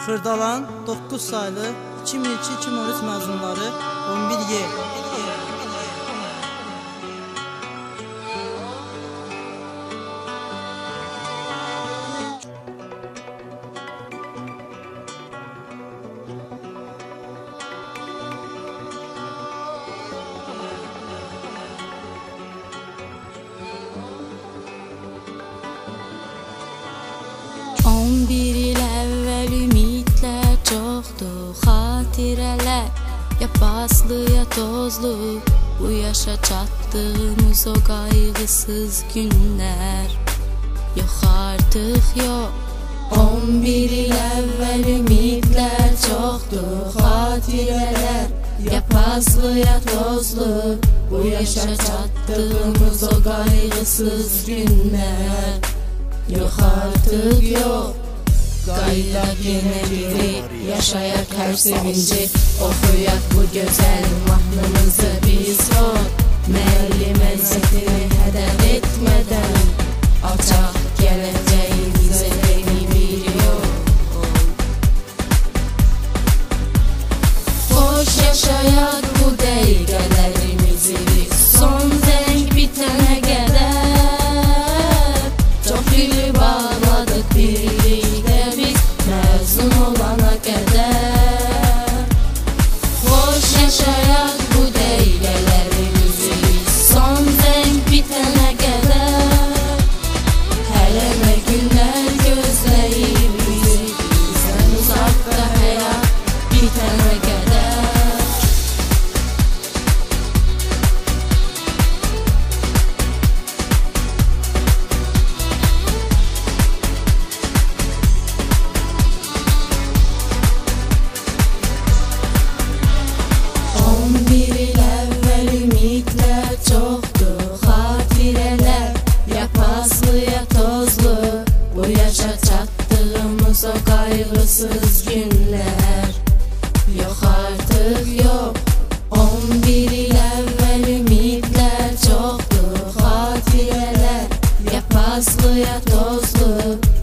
Xırdalan 9 saylı 2002-2013 məzunları 11Y. 11 il əvvəl ümidlər çoxdur, xatirələr ya paslı ya tozlu. Bu yaşa çatdığımız o qayğısız günlər yox artıq yox. 11 il əvvəl ümidlər çoxdur, xatirələr ya paslı ya tozlu. Bu yaşa çatdığımız o qayğısız günlər yox artıq yox. Qayıdaq yenə biri, yaşayaq hər sevinci, oxuyaq bu gözəl mahnımızı biz ol. Müəllim əziyyətini hədər etmədən alçaq gələcəyimizə yeni bir yol. Xoş yaşayaq bu dəqiqələrimizi, son zəng bitənə qədər. Çox gülü bağladıq birlikdə biz, məzun olana qədər. Xoş yaşayaq bu dəqiqələrimizi, son zəng bitənə qədər. Hələ nə günlər gözləyir bizi, bizdən uzaqda həyat bitənə qədər. 11 il əvvəl ümidlər çoxdur, xatirələr ya paslı ya tozlu. Bu yaşa çatdığımız o qayğısız günlər yox artıq yox. 11 il əvvəl ümidlər çoxdur, xatirələr ya paslı ya tozlu.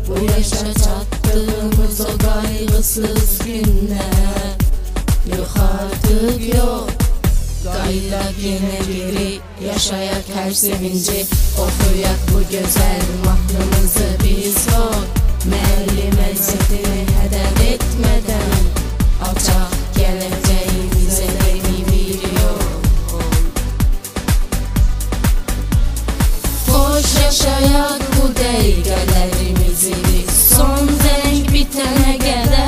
Bu yaşa çatdığımız o qayğısız günlər yox artıq yox. Qayıdaq yenə biri, yaşayaq hər sevinci, oxuyaq bu gözəl mahnımızı biz ol. Müəllim əziyyətini hədər etmədən alçaq gələcəyimizə yeni bir yol. Xoş yaşayaq bu dəqiqələrimizi, son zəng bitənə qədər.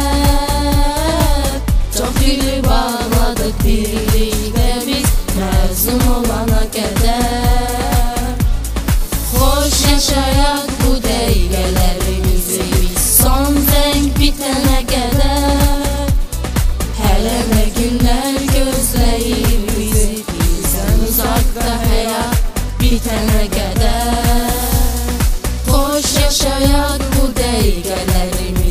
Çox gülü bağladıq birlikdə biz, məzun olana qədər. Xoş yaşayaq bu dəqiqələrimizi, son zəng bitənə qədər. Hələ nə günlər gözləyir bizi, bizdən uzaqda həyat bitənə qədər. Xoş yaşayaq bu dəqiqələrimizi,